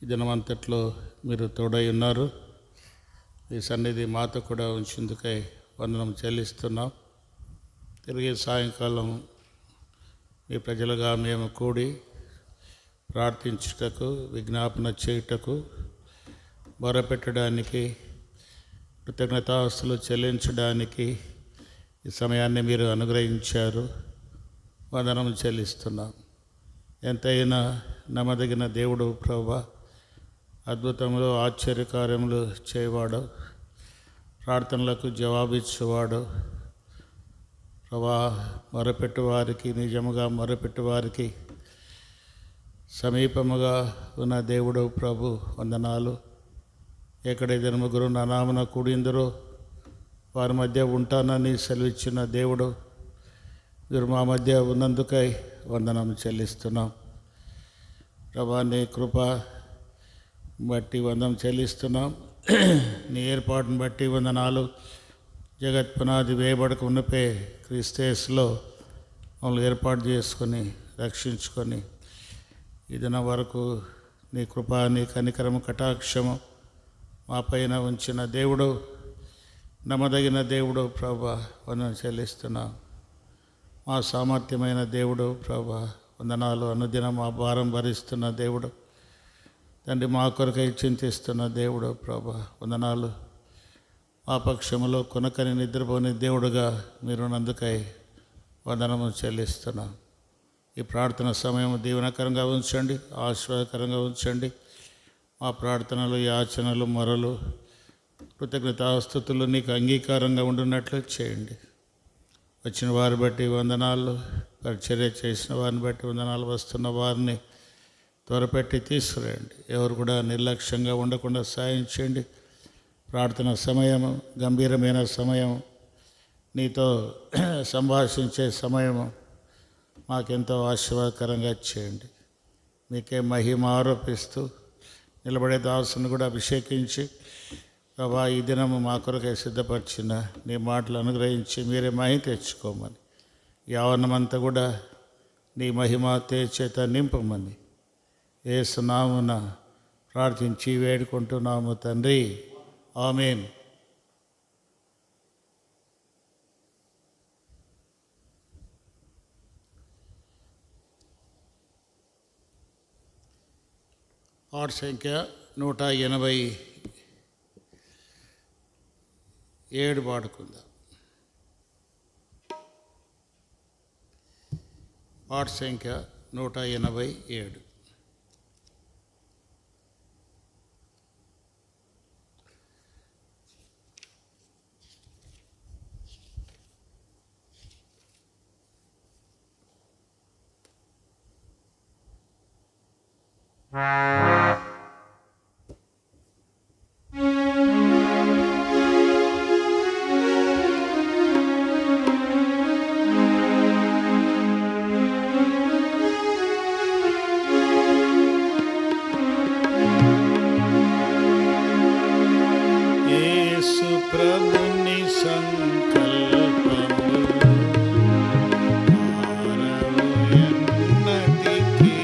ఈ దినమంతట్లో మీరు తోడై ఉన్నారు. ఈ సన్నిధి మాతో కూడా ఉంచేందుకై వందనం చెల్లిస్తున్నాం. తిరిగి సాయంకాలం మీ ప్రజలుగా మేము కూడి ప్రార్థించుటకు, విజ్ఞాపన చేయుటకు, మొరపెట్టడానికి, కృతజ్ఞతాస్తులు చెల్లించడానికి ఈ సమయాన్ని మీరు అనుగ్రహించారు. వందనం చెల్లిస్తున్నాం. ఎంతైనా నమ్మదగిన దేవుడు ప్రభువా, అద్భుతములు ఆశ్చర్యకార్యములు చేయవాడు, ప్రార్థనలకు జవాబిచ్చేవాడు ప్రభువా. మొరపెట్టు వారికి, నిజముగా మొరపెట్టు వారికి సమీపముగా ఉన్న దేవుడు ప్రభు, వందనాలు. ఎక్కడైతే ముగ్గురు నా నామమున కూడిందరో వారి మధ్య ఉంటానని సెలవిచ్చిన దేవుడు, మీరు మా మధ్య ఉన్నందుకై వందనం చెల్లిస్తున్నాం ప్రభువా. నీ కృప బట్టి వందనం చెల్లిస్తున్నాం. నీ ఏర్పాటును బట్టి వందనాలు. జగత్ పునాది వేయబడక ఉన్నపే క్రీస్తులో మమ్మల్ని ఏర్పాటు చేసుకొని రక్షించుకొని ఈ దినం వరకు నీ కృప, నీ కనికరము, కటాక్షము మా పైన ఉంచిన దేవుడు, నమ్మదగిన దేవుడు ప్రభువా, వందనం చెల్లిస్తున్నాం. మా సామర్థ్యమైన దేవుడు ప్రభువా, వందనాలు. అనుదినం మా భారం భరిస్తున్న దేవుడు తండ్రి, మా కొరకై చింతిస్తున్న దేవుడు ప్రభువా, వందనాలు. మా పక్షములో కొనకని నిద్రపోని దేవుడుగా మీరున్నందుకై వందనము చెల్లిస్తున్నాం. ఈ ప్రార్థన సమయం దీవెనకరంగా ఉంచండి, ఆశీర్వాదకరంగా ఉంచండి. మా ప్రార్థనలు, యాచనలు, మొరలు, కృతజ్ఞతాస్తుతులు నీకు అంగీకారంగా ఉండున్నట్లు చేయండి. వచ్చిన వారిని బట్టి వందనాలు, పరిచర్య చేసిన వారిని బట్టి వందనాలు. వస్తున్న వారిని త్వరపెట్టి తీసుకురండి. ఎవరు కూడా నిర్లక్ష్యంగా ఉండకుండా సాయం చేయండి. ప్రార్థన సమయము గంభీరమైన సమయం, నీతో సంభాషించే సమయము మాకెంతో ఆశీర్వాదకరంగా చేయండి. మీకే మహిమ ఆరోపిస్తూ నిలబడే దాసుని కూడా అభిషేకించి ప్రభా, ఈ దినము మా కొరకై సిద్ధపరిచిన నీ మాటలు అనుగ్రహించి మీరే మహిమ తెచ్చుకోమని, యావన్నమంతా కూడా నీ మహిమ చేత నింపమని యేసు నామమున ప్రార్థించి వేడుకుంటున్నాము తండ్రి, ఆమేన్. పాట సంఖ్య 187 పాడుకుందాం. పాట సంఖ్య 187. యేసు ప్రభుని సంకల్పము మారవు ఎన్నటికీ.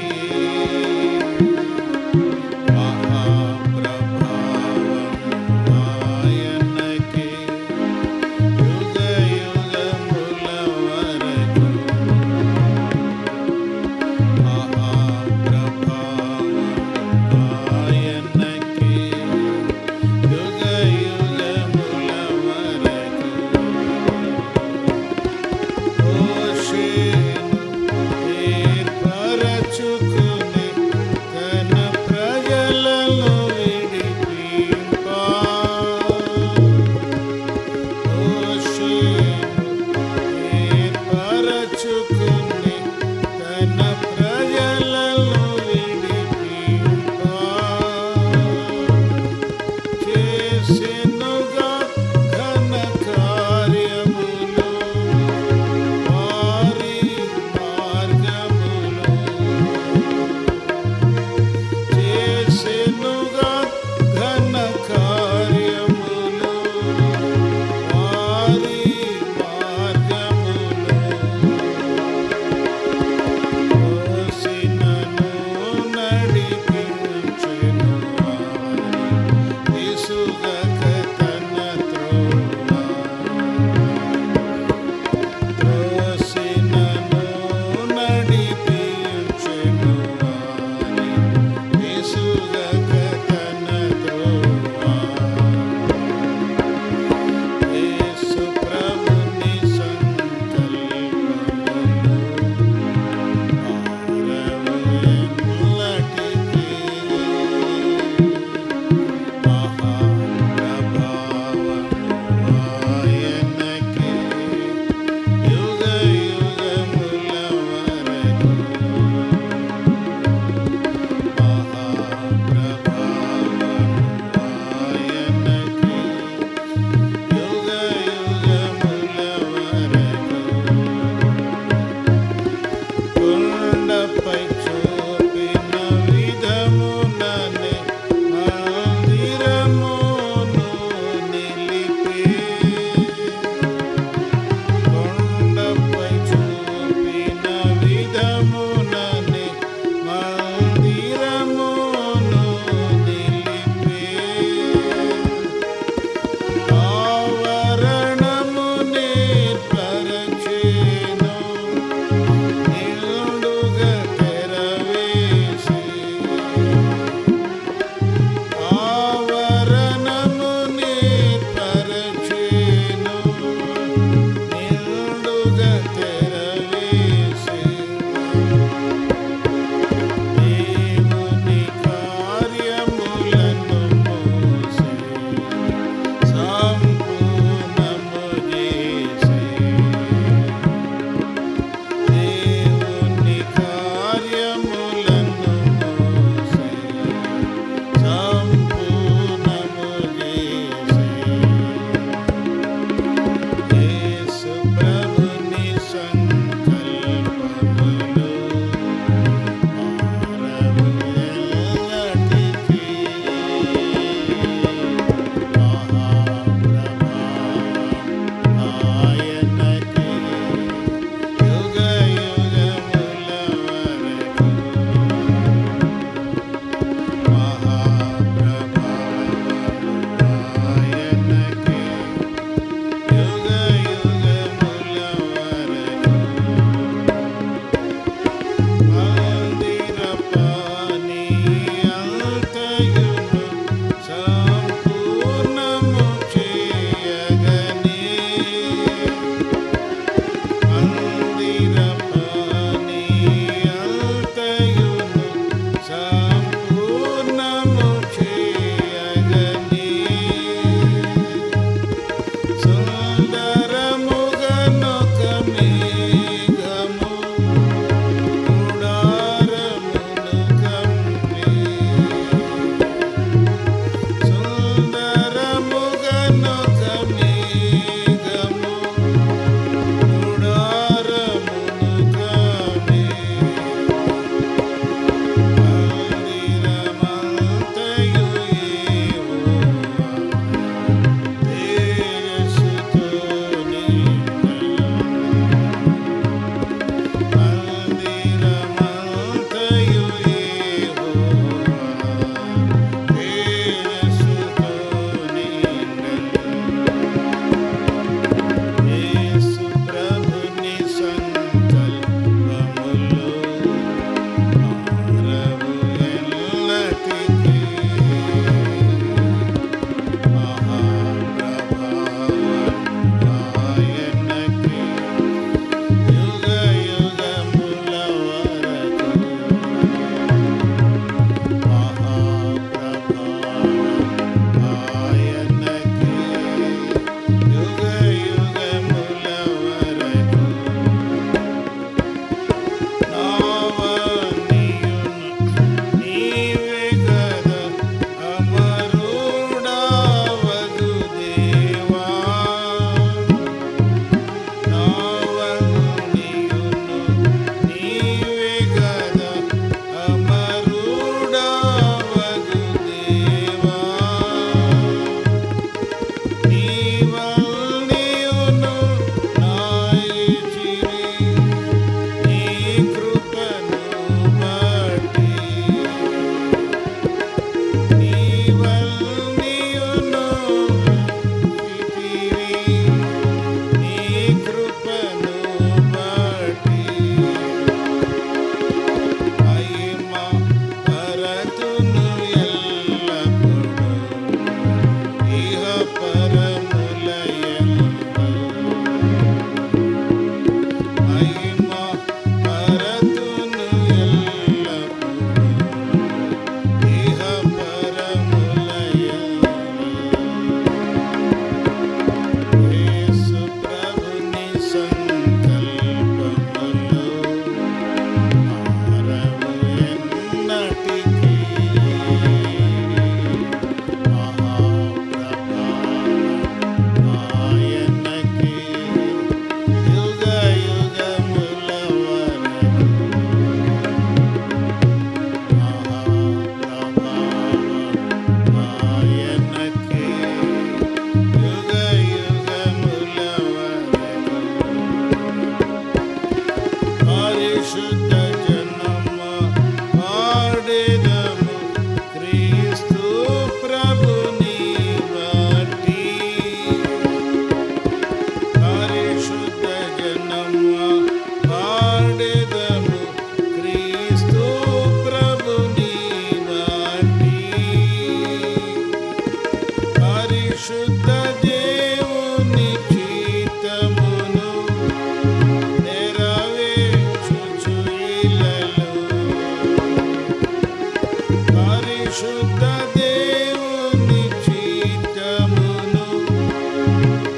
పరిశుద్ధ దేవుని చిత్తమును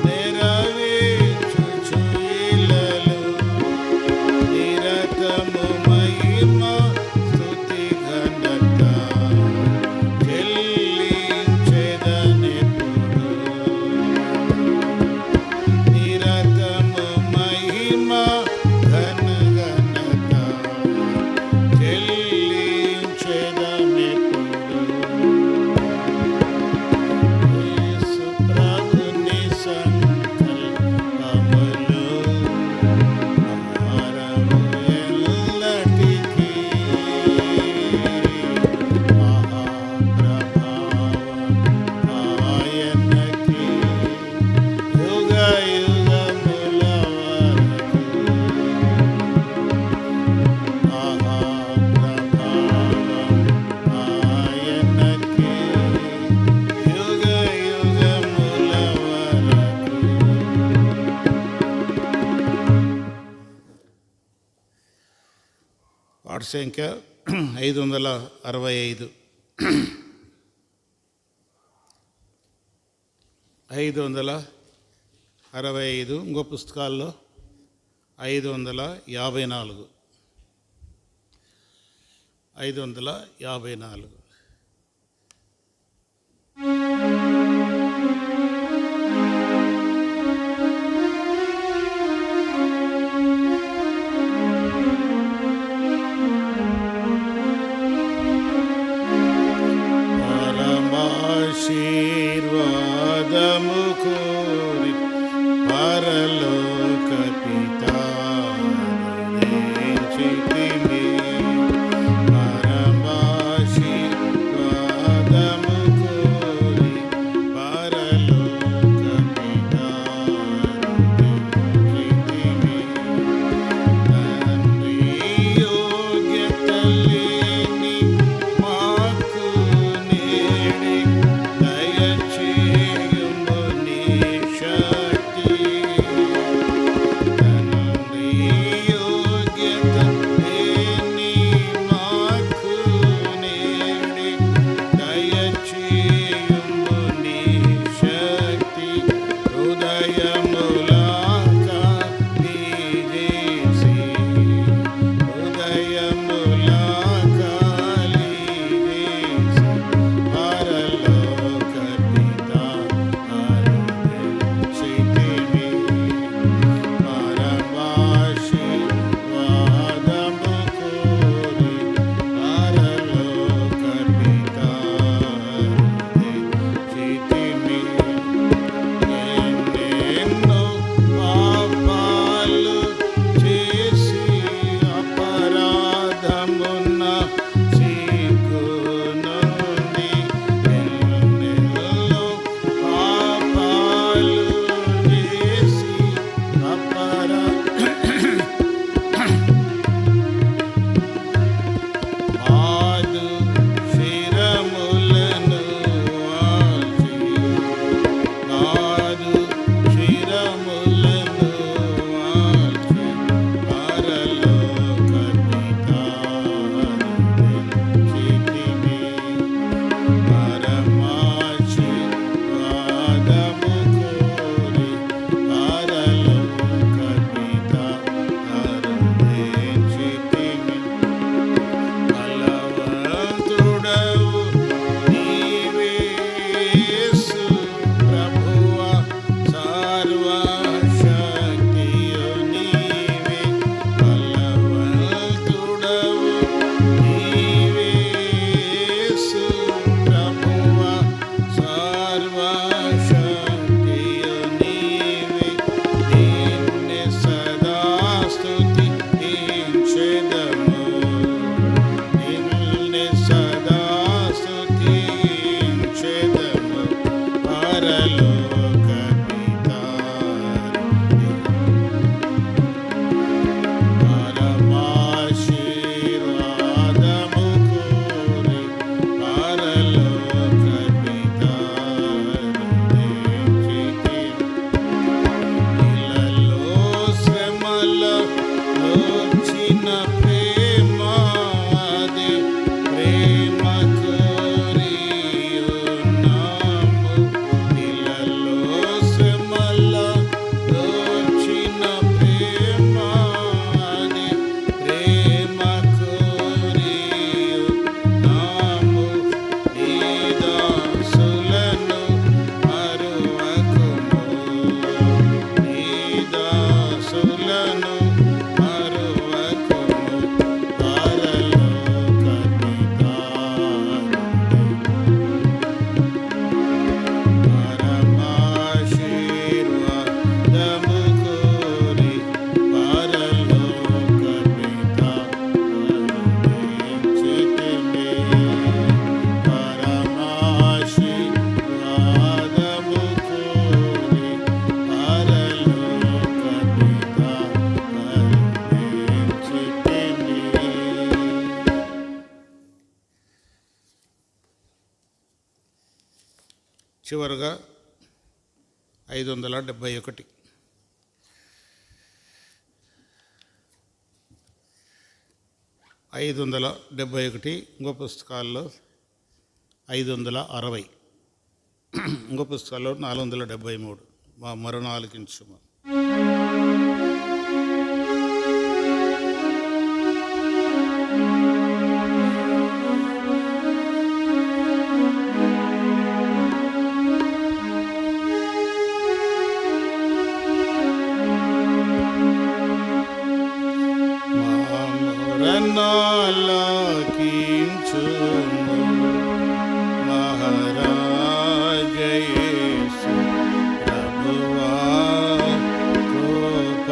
నెరవేర్చుచు ఇలలో నిరతము మహిమ స్తుతి ఘనత చెల్లించెదనెప్పుడు. నిరతము మహిమ ఘనత చెల్లించెదనెప్పుడు. యేసు ప్రభుని సంకల్పములు ఆహారము ఎల్లటికీ మహాప్రభావం ఆయనకి యుగ యుగముల వరకు. మహాప్రభావం ఆయనకి యుగ యుగముల వరకు. పాట సంఖ్య 565. 565. ఇంకో పుస్తకాల్లో 554. 554. పరమాశీర్వాదము కోరి పరలోక పితాను నేర్చితిమి. పరమాశీర్వాదము చివరగా 571. 571. ఇంకో పుస్తకాల్లో 560. ఇంకో పుస్తకాల్లో 473. మరో ఆలకించుము. ఆలకించుము మహారాజ యేసు ప్రభువా కృప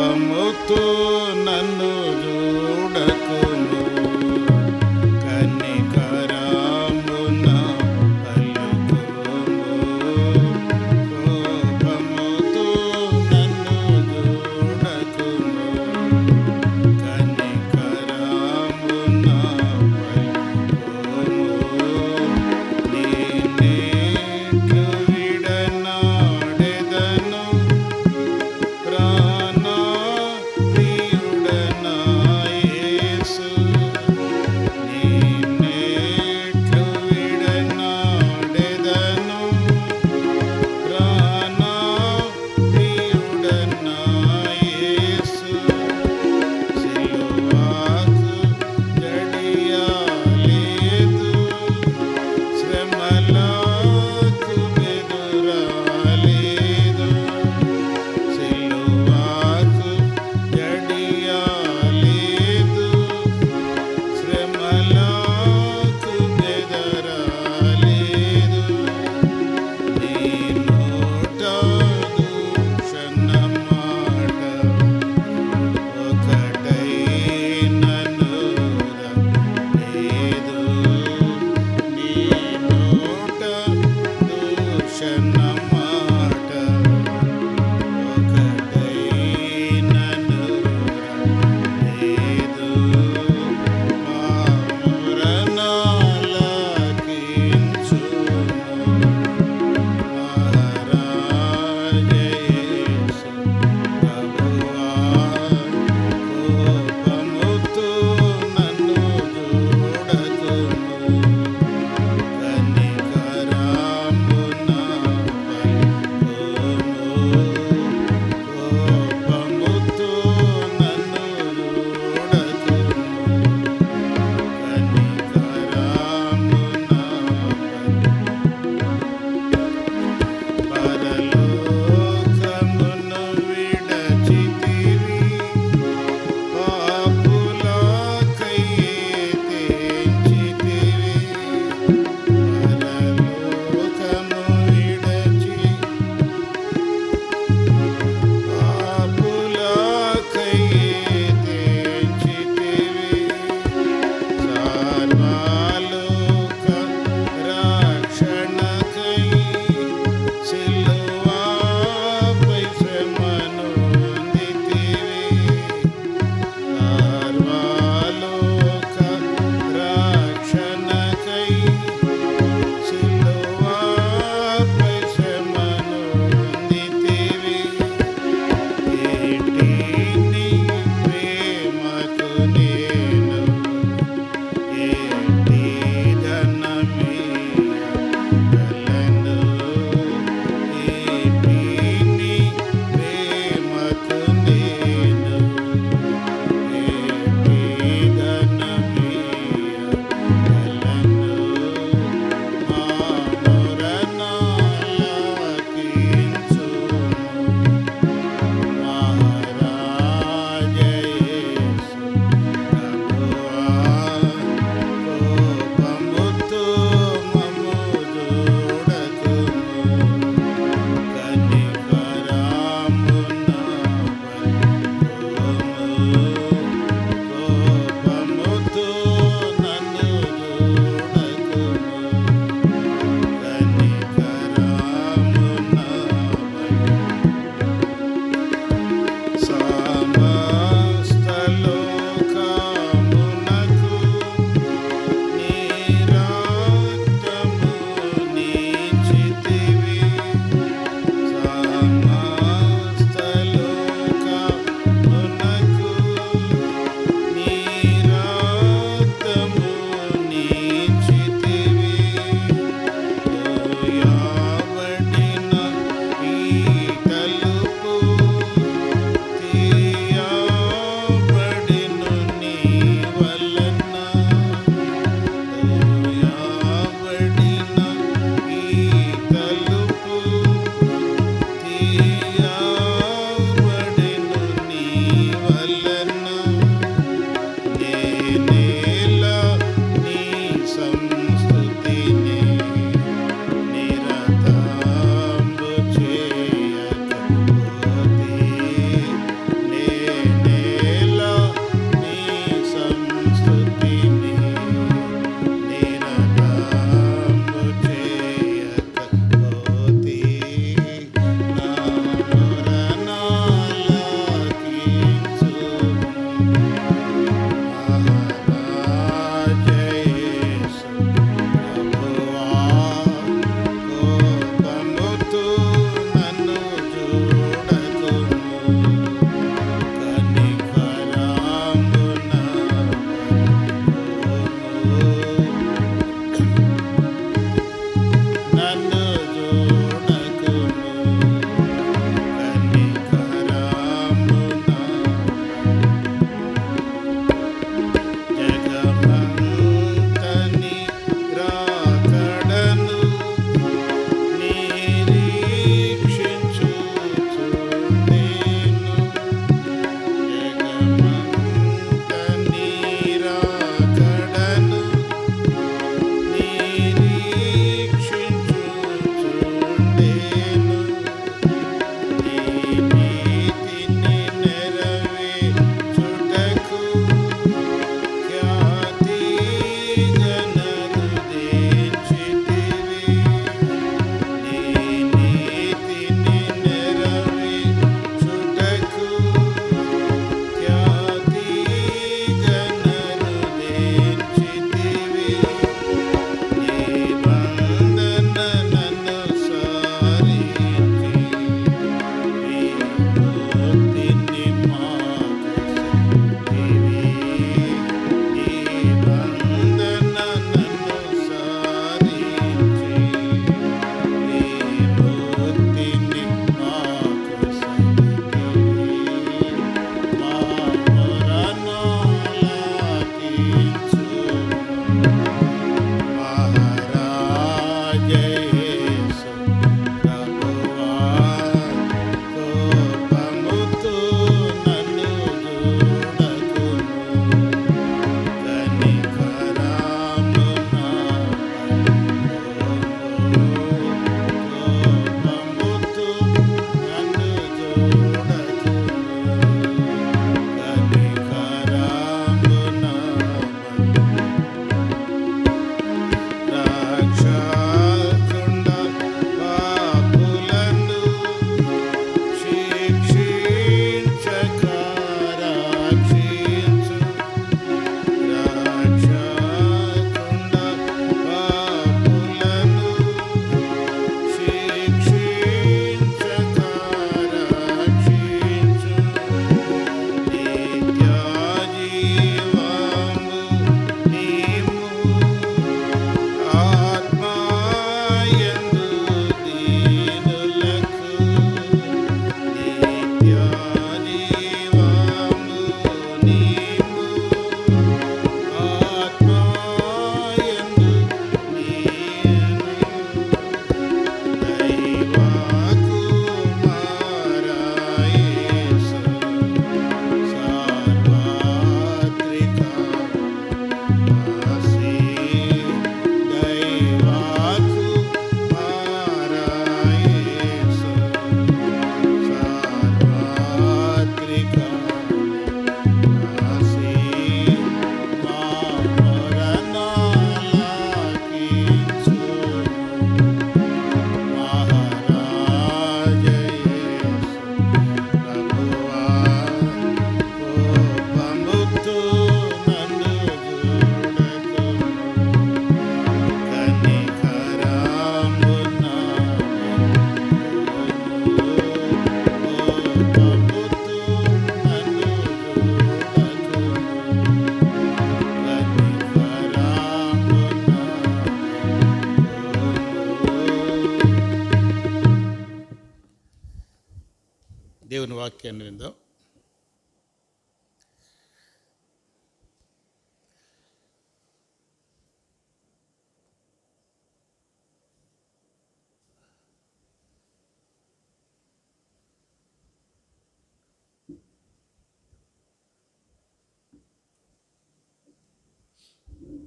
దేవుని వాక్యాన్ని విందాం.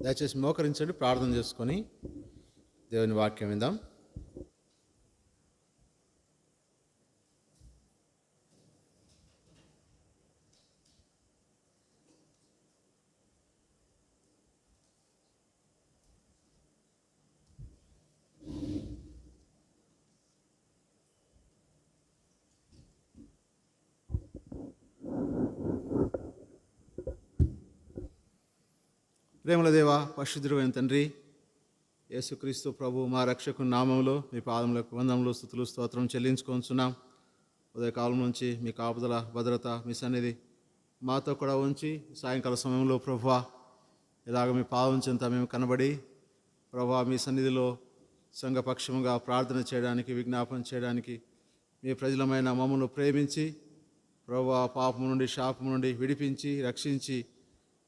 దయచేసి మోకరించండి, ప్రార్థన చేసుకొని దేవుని వాక్యం విందాం. ప్రేమల దేవా, పరిశుద్ధుడైన తండ్రి, యేసుక్రీస్తు ప్రభు మా రక్షకుని నామంలో మీ పాదములకు వందనములు, స్తుతులు, స్తోత్రం చెల్లించుకొంచున్నాం. ఉదయకాలం నుంచి మీ కాపుదల, భద్రత, మీ సన్నిధి మాతో కూడా ఉంచి సాయంకాల సమయంలో ప్రభువా ఇలాగ మీ పాదం చెంత మేము కనబడి ప్రభువా మీ సన్నిధిలో సంఘపక్షముగా ప్రార్థన చేయడానికి, విజ్ఞాపన చేయడానికి మీ ప్రజలమైన మమ్మల్ని ప్రేమించి ప్రభువా పాపము నుండి, శాపము నుండి విడిపించి రక్షించి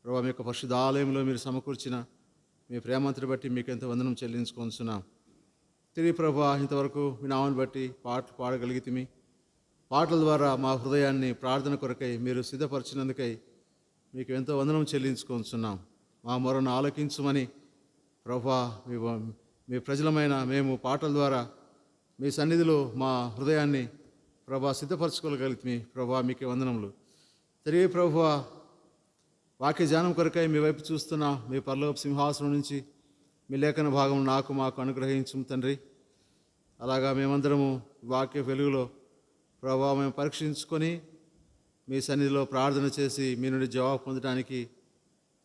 ప్రభా మీ యొక్క పరిశుద్ధ ఆలయంలో మీరు సమకూర్చిన మీ ప్రేమంతని బట్టి మీకు ఎంత వందనం చెల్లించుకొంచున్నాం. తిరిగి ప్రభా ఇంతవరకు మీ నామాన్ని బట్టి పాటలు పాడగలిగితిమి. పాటల ద్వారా మా హృదయాన్ని ప్రార్థన కొరకై మీరు సిద్ధపరిచినందుకై మీకు ఎంతో వందనం చెల్లించుకొంచున్నాం. మా మొరను ఆలకించుమని ప్రభా మీ ప్రజలమైన మేము పాటల ద్వారా మీ సన్నిధిలో మా హృదయాన్ని ప్రభా సిద్ధపరచుకోగలిగితిమి. ప్రభా మీకే వందనములు. తిరిగి ప్రభువా వాక్య ధ్యానం కొరకై మీ వైపు చూస్తున్న మీ పరలోక సింహాసనం నుంచి మీ లేఖన భాగం మాకు అనుగ్రహించు తండ్రి. అలాగా మేమందరము వాక్య వెలుగులో ప్రభావ మేము పరీక్షించుకొని మీ సన్నిధిలో ప్రార్థన చేసి మీ నుండి జవాబు పొందడానికి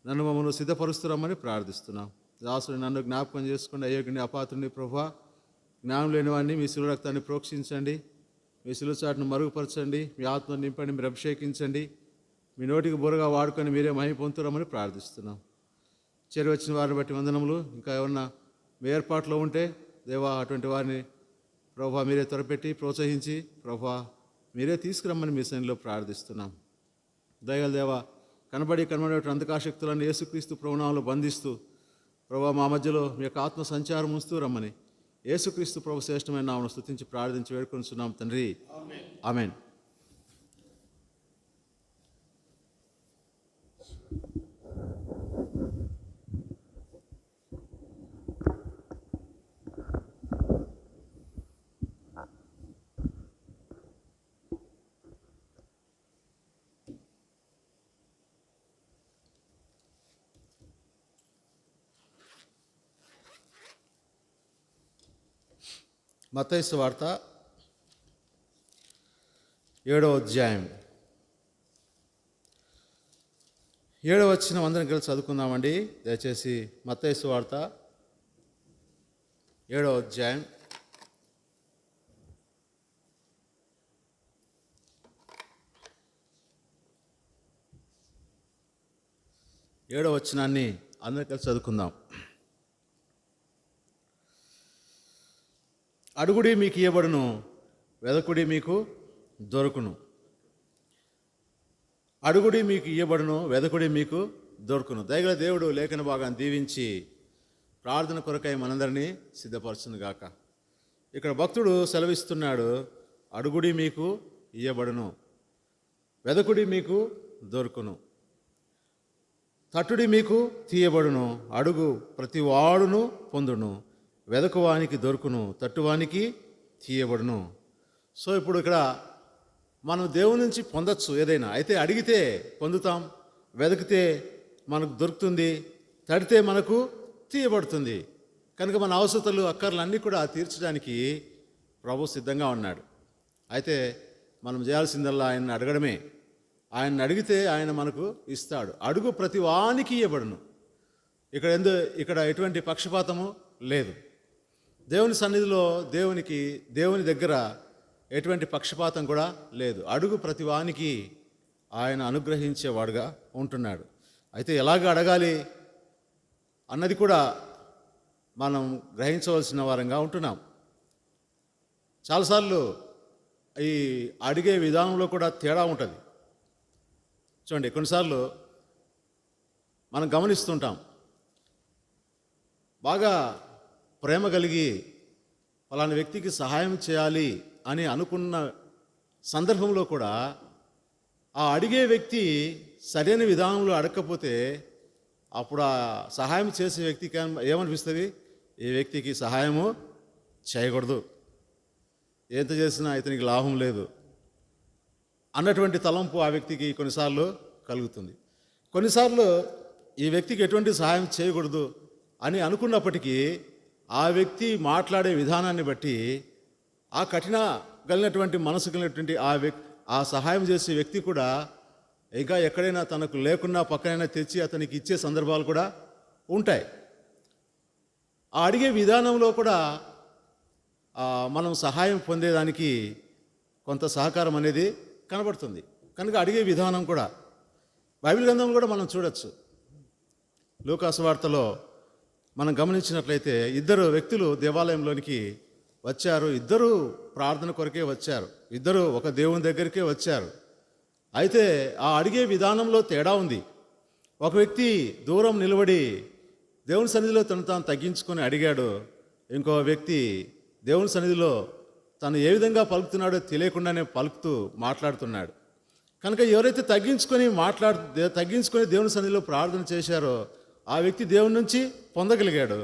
నన్ను మమ్మల్ని సిద్ధపరుస్తున్నామని ప్రార్థిస్తున్నాం. దాసుని నన్ను జ్ఞాపకం చేసుకోండి, అయోగ్యుని అపాత్రుని ప్రభా, జ్ఞానం లేని వాడిని మీ శిలువ రక్తాన్ని ప్రోక్షించండి, మీ శిలువ చాటును మరుగుపరచండి, మీ ఆత్మను నింపండి, మీరు అభిషేకించండి, మీ నోటికి బుర్రగా వాడుకొని మీరే మహిమ పొందుతారమని ప్రార్థిస్తున్నాం. చేరి వచ్చిన వారిని బట్టి వందనములు. ఇంకా ఏమన్నా మీ ఏర్పాట్లో ఉంటే దేవా అటువంటి వారిని ప్రభా మీరే త్వరపెట్టి ప్రోత్సహించి ప్రభా మీరే తీసుకురమ్మని మీ సన్నిధిలో ప్రార్థిస్తున్నాం. దయగల దేవా కనబడే అంధకాశక్తులను యేసుక్రీస్తు ప్రభునామంలో బంధిస్తూ ప్రభా మా మధ్యలో మీ యొక్క ఆత్మ సంచారం ఉంచుతూ రమ్మని యేసుక్రీస్తు ప్రభు శ్రేష్టమైన నామమును స్తుతించి ప్రార్థించి వేడుకొనిచున్నాం తండ్రి, ఆమేన్. మత్తయి సువార్త 7వ అధ్యాయం 7వ వచనం అందరం కలిసి చదువుకుందామండి. దయచేసి మత్తయి సువార్త 7వ అధ్యాయం 7వ వచనాన్ని అందరం కలిసి చదువుకుందాం. అడుగుడి మీకు ఇయ్యబడును, వెదకుడి మీకు దొరుకును. అడుగుడి మీకు ఇయ్యబడును, వెదకుడి మీకు దొరుకును. దయగల దేవుడు లేఖన భాగాన్ని దీవించి ప్రార్థన కొరకై మనందరినీ సిద్ధపరచును గాక. ఇక్కడ భక్తుడు సెలవిస్తున్నాడు, అడుగుడి మీకు ఇయ్యబడును, వెదకుడి మీకు దొరుకును, తట్టుడి మీకు తీయబడును, అడుగు ప్రతి వాడును పొందును, వెదకువానికి దొరుకును, తట్టువానికి తీయబడును. సో ఇప్పుడు ఇక్కడ మనం దేవుని నుంచి పొందొచ్చు ఏదైనా, అయితే అడిగితే పొందుతాం, వెతికితే మనకు దొరుకుతుంది, తడితే మనకు తీయబడుతుంది. కనుక మన అవసరతలు, అక్కర్లు అన్నీ కూడా తీర్చడానికి ప్రభు సిద్ధంగా ఉన్నాడు. అయితే మనం చేయాల్సిందల్లా ఆయన్ని అడగడమే. ఆయన్ని అడిగితే ఆయన మనకు ఇస్తాడు. అడుగు ప్రతి వానికి ఇయ్యబడును. ఇక్కడ ఎటువంటి పక్షపాతము లేదు. దేవుని సన్నిధిలో దేవుని దగ్గర ఎటువంటి పక్షపాతం కూడా లేదు. అడుగు ప్రతి వానికి ఆయన అనుగ్రహించేవాడుగా ఉంటున్నాడు. అయితే ఎలాగ అడగాలి అన్నది కూడా మనం గ్రహించవలసిన వారంగా ఉంటున్నాం. చాలాసార్లు ఈ అడిగే విధానంలో కూడా తేడా ఉంటుంది. చూడండి, కొన్నిసార్లు మనం గమనిస్తుంటాం, బాగా ప్రేమ కలిగి ఫలానా వ్యక్తికి సహాయం చేయాలి అని అనుకున్న సందర్భంలో కూడా ఆ అడిగే వ్యక్తి సరైన విధానంలో అడగకపోతే అప్పుడు ఆ సహాయం చేసే వ్యక్తికి ఏమనిపిస్తుంది? ఈ వ్యక్తికి సహాయము చేయకూడదు, ఎంత చేసినా ఇతనికి లాభం లేదు అన్నటువంటి తలంపు ఆ వ్యక్తికి కొన్నిసార్లు కలుగుతుంది. కొన్నిసార్లు ఈ వ్యక్తికి ఎటువంటి సహాయం చేయకూడదు అని అనుకున్నప్పటికీ ఆ వ్యక్తి మాట్లాడే విధానాన్ని బట్టి ఆ కఠిన కలిగినటువంటి మనసు కలిగినటువంటి ఆ సహాయం చేసే వ్యక్తి కూడా ఇంకా ఎక్కడైనా తనకు లేకున్నా పక్కనైనా తెచ్చి అతనికి ఇచ్చే సందర్భాలు కూడా ఉంటాయి. ఆ అడిగే విధానంలో కూడా మనం సహాయం పొందేదానికి కొంత సహకారం అనేది కనబడుతుంది. కనుక అడిగే విధానం కూడా బైబిల్ గ్రంథంలో కూడా మనం చూడొచ్చు. లూకాసు వార్తలో మనం గమనించినట్లయితే ఇద్దరు వ్యక్తులు దేవాలయంలోనికి వచ్చారు. ఇద్దరు ప్రార్థన కొరకే వచ్చారు, ఇద్దరు ఒక దేవుని దగ్గరికే వచ్చారు. అయితే ఆ అడిగే విధానంలో తేడా ఉంది. ఒక వ్యక్తి దూరం నిలబడి దేవుని సన్నిధిలో తను తాను తగ్గించుకొని అడిగాడు. ఇంకో వ్యక్తి దేవుని సన్నిధిలో తను ఏ విధంగా పలుకుతున్నాడో తెలియకుండానే పలుకుతూ మాట్లాడుతున్నాడు. కనుక ఎవరైతే తగ్గించుకొని దేవుని సన్నిధిలో ప్రార్థన చేశారో ఆ వ్యక్తి దేవుని నుంచి పొందగలిగాడు.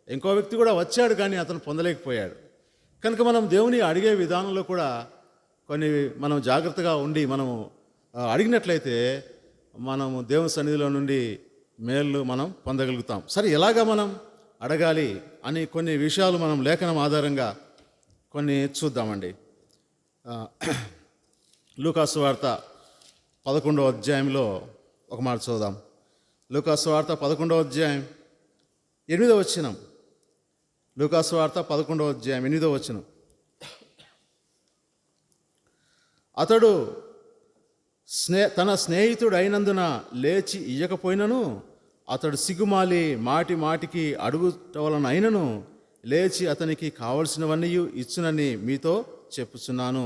ఇంకో వ్యక్తి కూడా వచ్చాడు కానీ అతను పొందలేకపోయాడు. కనుక మనం దేవుని అడిగే విధానంలో కూడా కొన్ని మనం జాగ్రత్తగా ఉండి మనము అడిగినట్లయితే మనము దేవుని సన్నిధిలో నుండి మేళ్ళు మనం పొందగలుగుతాం. సరే, ఎలాగా మనం అడగాలి అని కొన్ని విషయాలు మనం లేఖనం ఆధారంగా కొన్ని చూద్దామండి. లూకాసు వార్త 11వ అధ్యాయంలో ఒక మాట చూద్దాం. లూకాసు వార్త 11వ అధ్యాయం 8వ వచనం. లూకాసు వార్త 11వ అధ్యాయం 8వ వచనం. అతడు తన స్నేహితుడు అయినందున లేచి ఇయ్యకపోయినను అతడు సిగ్గుమాలి మాటి మాటికి అడుగుటవలనైనను లేచి అతనికి కావలసినవన్నీ ఇచ్చునని మీతో చెప్పుచున్నాను.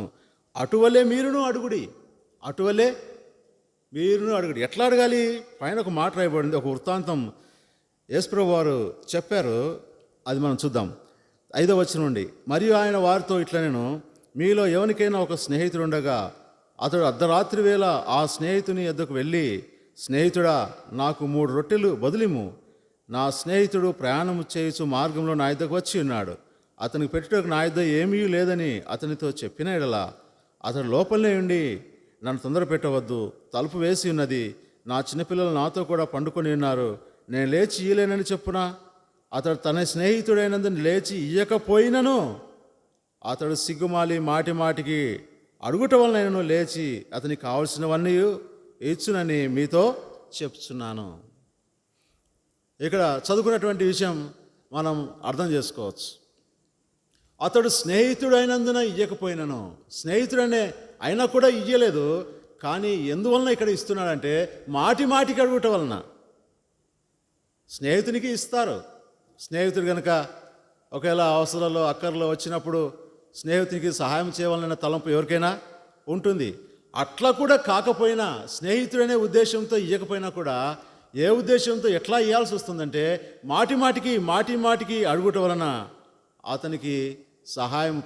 అటువలే మీరును అడుగుడి. అటువలే మీరును అడుగుడి. ఎట్లా అడగాలి? పైన ఒక మాట రాయబడింది, ఒక వృత్తాంతం యేసుప్రభువు వారు చెప్పారు. అది మనం చూద్దాం. 5వ వచనం నుండి. మరియు ఆయన వారితో ఇట్లా, నేను మీలో ఎవరికైనా ఒక స్నేహితుడు ఉండగా అతడు అర్ధరాత్రి వేళ ఆ స్నేహితుని యొద్దకు వెళ్ళి, స్నేహితుడా, నాకు 3 రొట్టెలు బదులిము, నా స్నేహితుడు ప్రయాణం చేయుచు మార్గంలో నా యొద్దకు వచ్చి ఉన్నాడు, అతనికి పెట్టుటకు నా యొద్ద ఏమీ లేదని అతనితో చెప్పిన ఎడల అతడు లోపలనే ఉండి, నన్ను తొందర పెట్టవద్దు, తలుపు వేసి ఉన్నది, నా చిన్నపిల్లలు నాతో కూడా పండుకొని ఉన్నారు, నేను లేచి ఇయ్యలేనని చెప్పునా? అతడు తన స్నేహితుడైనందుకు లేచి ఇయ్యకపోయినను అతడు సిగ్గుమాలి మాటి మాటికి అడుగుట వలన నేను లేచి అతనికి కావలసినవన్నీ ఇచ్చునని మీతో చెప్తున్నాను. ఇక్కడ చదువుకున్నటువంటి విషయం మనం అర్థం చేసుకోవచ్చు. అతడు స్నేహితుడైనందున ఇయ్యకపోయినను, స్నేహితుడనే అయినా కూడా ఇయ్యలేదు. కానీ ఎందువలన ఇక్కడ ఇస్తున్నాడంటే మాటి మాటికి అడుగుట వలన. స్నేహితునికి ఇస్తారు. స్నేహితుడు కనుక ఒకవేళ అవసరాల్లో అక్కర్లో వచ్చినప్పుడు స్నేహితునికి సహాయం చేయవాలన్న తలంపు ఎవరికైనా ఉంటుంది. అట్లా కూడా కాకపోయినా, స్నేహితుడనే ఉద్దేశంతో ఇవ్వకపోయినా కూడా ఏ ఉద్దేశంతో ఎట్లా ఇవ్వాల్సి వస్తుందంటే మాటి మాటికి అడుగుట వలన అతనికి సహాయం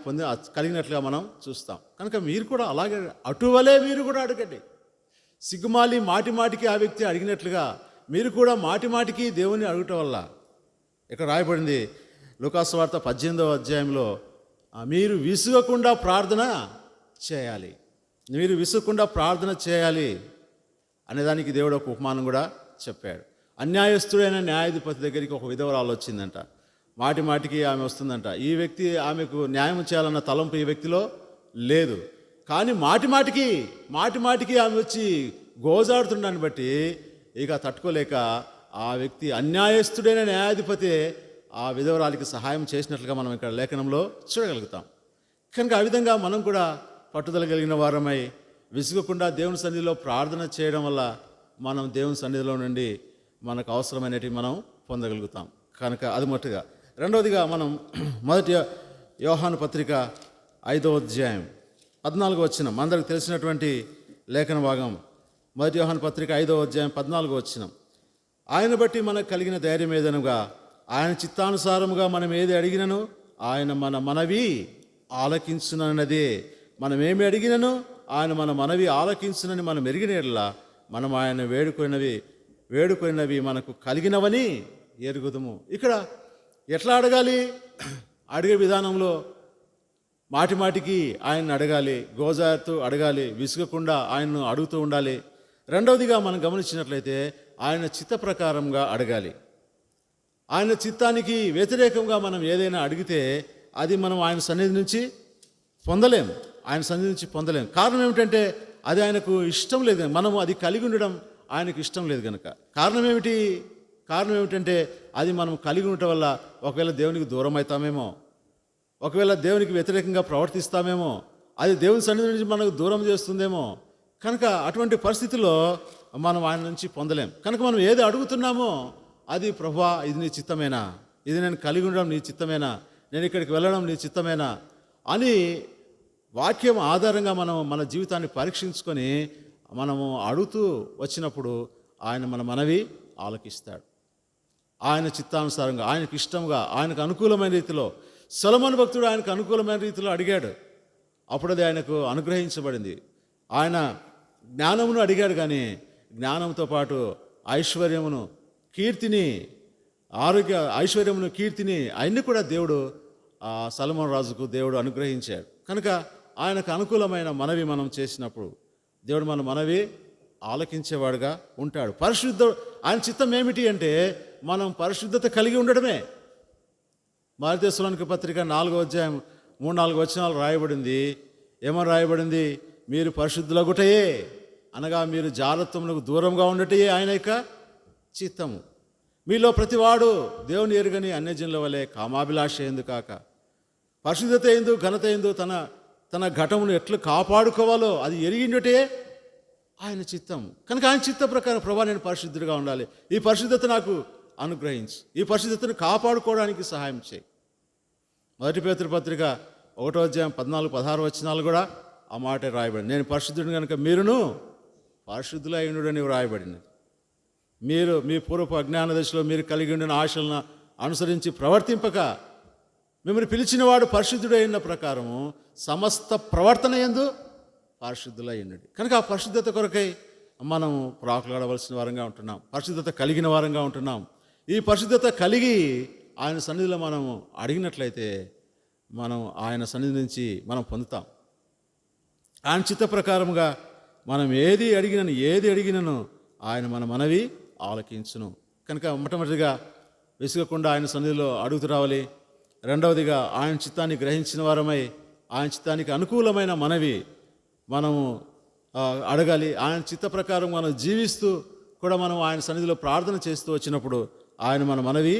కలిగినట్లుగా మనం చూస్తాం. కనుక మీరు కూడా అలాగే అటువలే మీరు కూడా అడగండి. సిగ్గుమాలి మాటికి ఆ వ్యక్తి అడిగినట్లుగా మీరు కూడా మాటికి దేవుని అడుగుట వల్ల. ఇక్కడ రాయబడింది లూకాసు వార్త 18వ అధ్యాయంలో, మీరు విసుగకుండా ప్రార్థన చేయాలి. మీరు విసుగకుండా ప్రార్థన చేయాలి అనేదానికి దేవుడు ఒక ఉపమానం కూడా చెప్పాడు. అన్యాయస్తుడైన న్యాయాధిపతి దగ్గరికి ఒక విధవరాలు వచ్చిందంట. మాటికి ఆమె వస్తుందంట. ఈ వ్యక్తి ఆమెకు న్యాయం చేయాలన్న తలంపు ఈ వ్యక్తిలో లేదు. కానీ మాటికి ఆమె వచ్చి గోజాడుతుండని బట్టి ఇక తట్టుకోలేక ఆ వ్యక్తి, అన్యాయస్తుడైన న్యాయాధిపతి ఆ విధవరాలికి సహాయం చేసినట్లుగా మనం ఇక్కడ లేఖనంలో చూడగలుగుతాం. కనుక ఆ విధంగా మనం కూడా పట్టుదల కలిగిన వారమై విసుగకుండా దేవుని సన్నిధిలో ప్రార్థన చేయడం వల్ల మనం దేవుని సన్నిధిలో నుండి మనకు అవసరమైనవి మనం పొందగలుగుతాం. కనుక అది మొదటిగా. రెండవదిగా మనం మొదటి యోహాను పత్రిక 5వ అధ్యాయం 14వ వచనం అందరికి తెలిసినటువంటి లేఖన భాగం. 1 యోహాను పత్రిక 5వ అధ్యాయం 14వ వచనం. ఆయన బట్టి మనకు కలిగిన ధైర్యం ఏదనగా ఆయన చిత్తానుసారముగా మనం ఏది అడిగినను ఆయన మన మనవి ఆలకించునన్నదే. మనం ఏమి అడిగినను ఆయన మన మనవి ఆలకించునని మనం ఎరిగిన యెడల మనం ఆయన వేడుకొనినవి మనకు కలిగినవని ఎరుగుదుము. ఇక్కడ ఎట్లా అడగాలి? అడిగే విధానంలో మాటి మాటికి ఆయన్ని అడగాలి, గోజారుతూ అడగాలి, విసుగకుండా ఆయన్ను అడుగుతూ ఉండాలి. రెండవదిగా మనం గమనించినట్లయితే ఆయన చిత్త ప్రకారంగా అడగాలి. ఆయన చిత్తానికి వ్యతిరేకంగా మనం ఏదైనా అడిగితే అది మనం ఆయన సన్నిధి నుంచి పొందలేం. ఆయన సన్నిధి నుంచి పొందలేం. కారణం ఏమిటంటే అది ఆయనకు ఇష్టం లేదు. మనం అది కలిగి ఉండడం ఆయనకు ఇష్టం లేదు కనుక. కారణం ఏమిటంటే అది మనం కలిగి ఉండటం వల్ల ఒకవేళ దేవునికి దూరం అవుతామేమో, ఒకవేళ దేవునికి వ్యతిరేకంగా ప్రవర్తిస్తామేమో, అది దేవుని సన్నిధి నుంచి మనకు దూరం చేస్తుందేమో. కనుక అటువంటి పరిస్థితుల్లో మనం ఆయన నుంచి పొందలేం. కనుక మనం ఏది అడుగుతున్నామో అది ప్రభువా ఇది నీ చిత్తమేనా, ఇది నేను కలిగి ఉండడం నీ చిత్తమేనా, నేను ఇక్కడికి వెళ్ళడం నీ చిత్తమేనా అని వాక్యం ఆధారంగా మనం మన జీవితాన్ని పరీక్షించుకొని మనము అడుగుతూ వచ్చినప్పుడు ఆయన మన మనవి ఆలకిస్తాడు. ఆయన చిత్తానుసారంగా, ఆయనకు ఇష్టంగా, ఆయనకు అనుకూలమైన రీతిలో. సొలొమోను భక్తుడు ఆయనకు అనుకూలమైన రీతిలో అడిగాడు, అప్పుడు అది ఆయనకు అనుగ్రహించబడింది. ఆయన జ్ఞానమును అడిగాడు, కానీ జ్ఞానంతో పాటు ఐశ్వర్యమును, కీర్తిని, ఐశ్వర్యమును, కీర్తిని అన్ని కూడా దేవుడు సొలొమోను రాజుకు దేవుడు అనుగ్రహించాడు. కనుక ఆయనకు అనుకూలమైన మనవి మనం చేసినప్పుడు దేవుడు మన మనవి ఆలకించేవాడుగా ఉంటాడు. ఆయన చిత్తం ఏమిటి అంటే మనం పరిశుద్ధత కలిగి ఉండడమే. మొదటి తెస్సలోనికీ పత్రిక 4వ అధ్యాయం 3-4 వచనాలు రాయబడింది. ఏమని రాయబడింది? మీరు పరిశుద్ధులగుటయే, అనగా మీరు జారత్వములకు దూరంగా ఉండటయే ఆయన యొక్క చిత్తము. మీలో ప్రతివాడు దేవుని ఎరుగని అన్యజనుల వలె కామాభిలాష ఎందు కాక పరిశుద్ధత ఎందు, ఘనత ఎందు తన ఘటమును ఎట్లు కాపాడుకోవాలో అది ఎరిగిండటే ఆయన చిత్తం. కనుక ఆయన చిత్త ప్రకారం ప్రభా నేను పరిశుద్ధుడిగా ఉండాలి, ఈ పరిశుద్ధత నాకు అనుగ్రహించు, ఈ పరిశుద్ధతను కాపాడుకోవడానికి సహాయం చేయి. 1 పేతురు పత్రిక 1వ అధ్యాయం 14-16 వచనాలు కూడా ఆ మాట రాయబడింది. నేను పరిశుద్ధుడిని కనుక మీరును పరిశుద్ధులై ఉండుడని రాయబడింది. మీరు మీ పూర్వపు అజ్ఞాన దశలో మీరు కలిగి ఉండిన ఆశలను అనుసరించి ప్రవర్తింపక మిమ్మల్ని పిలిచిన వాడు పరిశుద్ధుడైన ప్రకారము సమస్త ప్రవర్తన యందు పరిశుద్ధులై ఉండండి. కనుక ఆ పరిశుద్ధత కొరకై మనం ప్రాకులాడవలసిన వారంగా ఉంటున్నాం, పరిశుద్ధత కలిగిన వారంగా ఉంటున్నాం. ఈ పరిశుద్ధత కలిగి ఆయన సన్నిధిలో మనం అడిగినట్లయితే మనం ఆయన సన్నిధి నుంచి మనం పొందుతాం. ఆయన చిత్త ప్రకారముగా మనం ఏది అడిగినను ఆయన మన మనవి ఆలకించును. కనుక మొట్టమొదటిగా విసుగకుండా ఆయన సన్నిధిలో అడుగుతూ రావాలి. రెండవదిగా ఆయన చిత్తాన్ని గ్రహించిన వారమై ఆయన చిత్తానికి అనుకూలమైన మనవి మనము అడగాలి. ఆయన చిత్త ప్రకారం మనం జీవిస్తూ కూడా మనం ఆయన సన్నిధిలో ప్రార్థన చేస్తూ వచ్చినప్పుడు ఆయన మన మనవి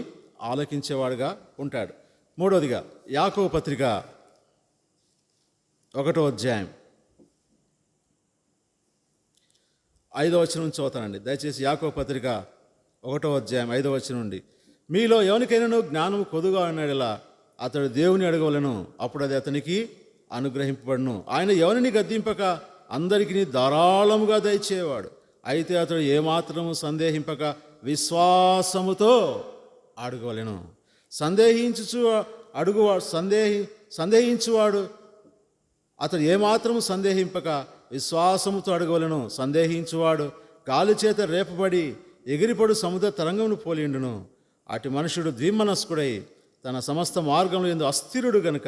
ఆలకించేవాడుగా ఉంటాడు. మూడవదిగా యాకోబు పత్రిక 1వ అధ్యాయం 5వ వచనం నుంచి చదువుతానండి. దయచేసి యాకోబు పత్రిక 1వ అధ్యాయం 5వ వచనం నుండి. మీలో ఎవరికైనాను జ్ఞానము కొదుగా ఉన్నాడేలా అతడు దేవుని అడగవలను, అప్పుడు అది అతనికి అనుగ్రహింపబడును. ఆయన ఎవరిని గద్దింపక అందరికీ ధారాళముగా దయచేవాడు. అయితే అతడు ఏమాత్రము సందేహింపక విశ్వాసముతో అడగవలెను. సందేహించువాడు అతడు ఏమాత్రము సందేహింపక విశ్వాసముతో అడగవలను. సందేహించువాడు గాలి చేత రేపబడి ఎగిరిపడు సముద్ర తరంగమును పోలిండును. అటు మనుషుడు ద్విమనస్కుడై తన సమస్త మార్గంలో ఎందు అస్థిరుడు గనుక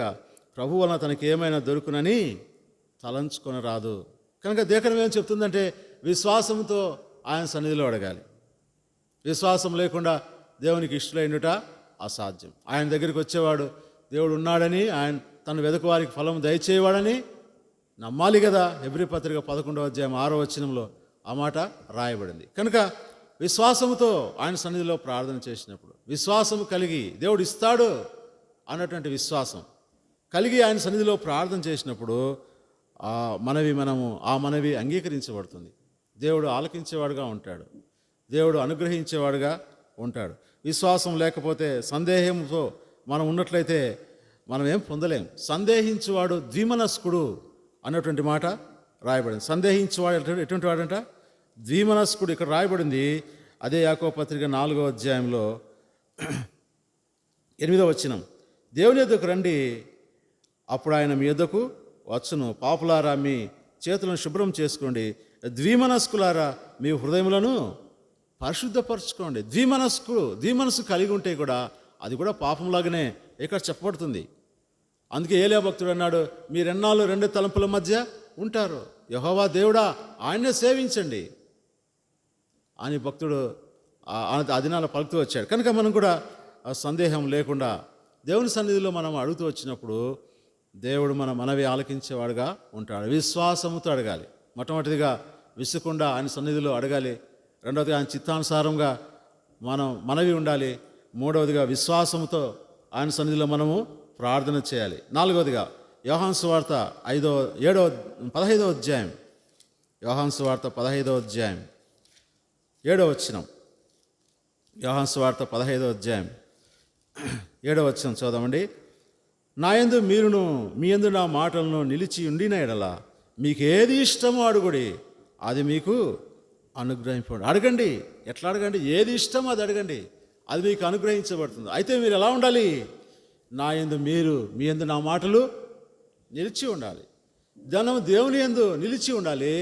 ప్రభు వలన తనకి ఏమైనా దొరుకునని తలంచుకొనరాదు. కనుక దేకరం ఏం చెప్తుందంటే విశ్వాసంతో ఆయన సన్నిధిలో అడగాలి. విశ్వాసం లేకుండా దేవునికి ఇష్టలైనట అసాధ్యం. ఆయన దగ్గరికి వచ్చేవాడు దేవుడు ఉన్నాడని, ఆయన తను వెదకు వారికి ఫలం దయచేయవాడని నమ్మాలి కదా. హెబ్రీ పత్రిక 11వ అధ్యాయం 6వ వచనంలో ఆ మాట రాయబడింది. కనుక విశ్వాసముతో ఆయన సన్నిధిలో ప్రార్థన చేసినప్పుడు, విశ్వాసము కలిగి దేవుడు ఇస్తాడు అన్నటువంటి విశ్వాసం కలిగి ఆయన సన్నిధిలో ప్రార్థన చేసినప్పుడు ఆ మనవి అంగీకరించబడుతుంది. దేవుడు ఆలకించేవాడుగా ఉంటాడు, దేవుడు అనుగ్రహించేవాడుగా ఉంటాడు. విశ్వాసం లేకపోతే, సందేహంతో మనం ఉన్నట్లయితే మనం ఏం పొందలేం. సందేహించువాడు ద్విమనస్కుడు అన్నటువంటి మాట రాయబడింది. సందేహించేవాడు ఎటువంటి వాడంట? ద్విమనస్కుడు. ఇక్కడ రాయబడింది అదే యాకోబు పత్రిక 4వ అధ్యాయంలో 8వ వచనం. దేవుని యొద్దకు రండి, అప్పుడు ఆయన మీ యొద్దకు వచ్చును. పాపులారా మీ చేతులను శుభ్రం చేసుకోండి, ద్విమనస్కులారా మీ హృదయములను పరిశుద్ధపరచుకోండి. ద్విమనస్సు కలిగి ఉంటే కూడా అది కూడా పాపంలాగానే ఇక్కడ చెప్పబడుతుంది. అందుకే ఏలియా భక్తుడు అన్నాడు, మీరెన్నాళ్ళు రెండు తలంపుల మధ్య ఉంటారు, యెహోవా దేవుడా ఆయన్నే సేవించండి అని భక్తుడు ఆ దినాల పలుకుతూ వచ్చాడు. కనుక మనం కూడా సందేహం లేకుండా దేవుని సన్నిధిలో మనం అడుగుతూ వచ్చినప్పుడు దేవుడు మన మనవి ఆలకించేవాడుగా ఉంటాడు. విశ్వాసముతో అడగాలి. మొట్టమొదటిదిగా విసుకుండా ఆయన సన్నిధిలో అడగాలి. రెండవదిగా ఆయన చిత్తానుసారంగా మనం మనవి ఉండాలి. మూడవదిగా విశ్వాసముతో ఆయన సన్నిధిలో మనము ప్రార్థన చేయాలి. నాలుగవదిగా యోహాను సువార్త 15వ అధ్యాయం, యోహాను సువార్త 15వ అధ్యాయం 7వ వచనం. యోహాను సువార్త 15వ అధ్యాయం 7వ వచనం చదవండి. నా యందు మీరును మీ యందు నా మాటలను నిలిచి ఉండిన ఎడల మీకు ఏది ఇష్టమో అడుగుడి, అది మీకు అనుగ్రహింపబడి. అడగండి. ఎట్లా అడగండి? ఏది ఇష్టమో అది అడగండి, అది మీకు అనుగ్రహించబడుతుంది. అయితే మీరు ఎలా ఉండాలి? నా యందు మీరు, మీ యందు నా మాటలు నిలిచి ఉండాలి. దేవుని యందు నిలిచి ఉండాలి,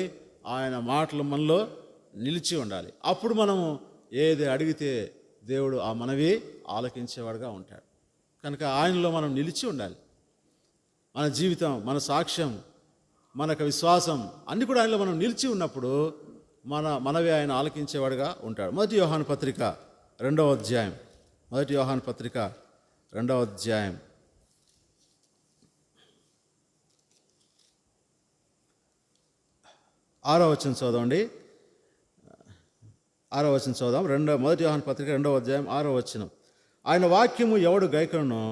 ఆయన మాటలు మనలో నిలిచి ఉండాలి. అప్పుడు మనము ఏది అడిగితే దేవుడు ఆ మనవి ఆలకించేవాడుగా ఉంటాడు. కనుక ఆయనలో మనం నిలిచి ఉండాలి. మన జీవితం, మన సాక్ష్యం, మనకు విశ్వాసం అన్నీ కూడా ఆయనలో మనం నిలిచి ఉన్నప్పుడు మనవి ఆయన ఆలకించేవాడుగా ఉంటాడు. మొదటి యోహాను పత్రిక 2వ అధ్యాయం, మొదటి యోహాను పత్రిక 2వ అధ్యాయం 6వ వచనం చదవండి. 6వ వచనం చదుదాం. మొదటి యోహాను పత్రిక 2వ అధ్యాయం 6వ వచనం. ఆయన వాక్యము ఎవడు గైకొనునో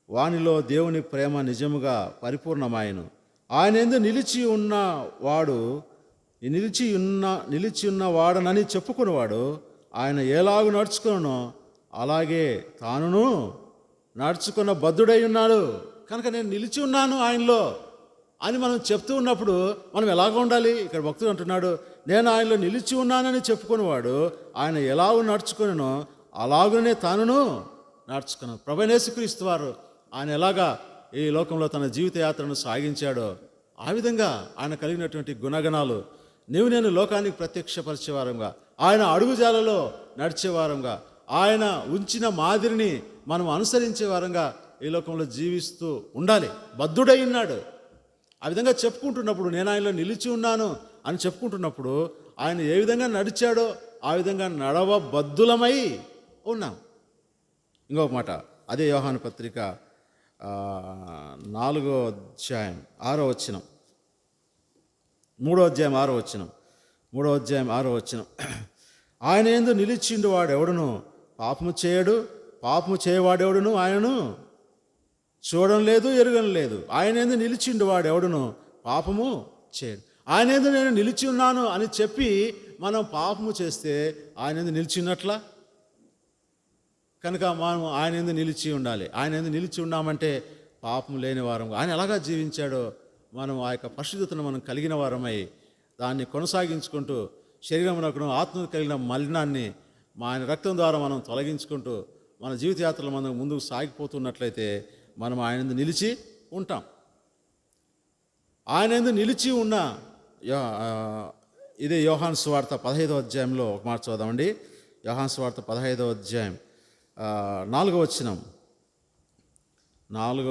వానిలో దేవుని ప్రేమ నిజముగా పరిపూర్ణమాయను. ఆయన యందు నిలిచి ఉన్న వాడనని చెప్పుకునేవాడు ఆయన ఎలాగూ నడుచుకునో అలాగే తానును నడుచుకున్న బద్ధుడై ఉన్నాడు. కనుక నేను నిలిచి ఉన్నాను ఆయనలో అని మనం చెప్తూ ఉన్నప్పుడు మనం ఎలాగ ఉండాలి? ఇక్కడ భక్తుడు అంటున్నాడు, నేను ఆయనలో నిలిచి ఉన్నానని చెప్పుకునేవాడు ఆయన ఎలాగూ నడుచుకునో అలాగనే తానును నడుచుకున్నాను. ప్రభువైన యేసుక్రీస్తు వారు ఆయన ఎలాగా ఈ లోకంలో తన జీవిత యాత్రను సాగించాడో ఆ విధంగా ఆయన కలిగినటువంటి గుణగణాలు నేను లోకానికి ప్రత్యక్షపరిచేవారంగా, ఆయన అడుగుజాలలో నడిచేవారంగా, ఆయన ఉంచిన మాదిరిని మనం అనుసరించే వారంగా ఈ లోకంలో జీవిస్తూ ఉండాలి. బద్ధుడై ఉన్నాడు. ఆ విధంగా చెప్పుకుంటున్నప్పుడు, నేను ఆయనలో నిలిచి ఉన్నాను అని చెప్పుకుంటున్నప్పుడు ఆయన ఏ విధంగా నడిచాడో ఆ విధంగా నడవబద్ధులమై ఉన్నాం. ఇంకొక మాట, అదే యోహాను పత్రిక 4వ అధ్యాయం 6వ వచనం, 3వ అధ్యాయం 6వ వచనం, 3వ అధ్యాయం 6వ వచనం. ఆయన యందు నిలిచిండు వాడెవడును పాపము చేయడు, పాపము చేయవాడెవడును ఆయనను చూడడం లేదు, ఎరగడం లేదు. ఆయన యందు నిలిచిండు వాడెవడును పాపము చేయడు. ఆయన యందు నేను నిలిచి ఉన్నాను అని చెప్పి మనం పాపము చేస్తే ఆయన యందు నిలిచి ఉన్నట్లా? కనుక మనం ఆయన యందు నిలిచి ఉండాలి. ఆయన యందు నిలిచి ఉన్నామంటే పాపం లేని వారం, ఆయన ఎలాగా జీవించాడో మనం ఆ యొక్క పరిశుద్ధతను మనం కలిగిన వారమై దాన్ని కొనసాగించుకుంటూ శరీరమునకును ఆత్మకు కలిగిన మలినాన్ని ఆయన రక్తం ద్వారా మనం తొలగించుకుంటూ మన జీవితయాత్రలో మనం ముందుకు సాగిపోతున్నట్లయితే మనం ఆయన యందు నిలిచి ఉంటాం. ఆయన యందు నిలిచి ఉన్న ఇదే యోహాను సువార్త 15వ అధ్యాయంలో ఒక మాట చదుదామండి. యోహాను సువార్త 15వ అధ్యాయం 4వ వచనం, 4వ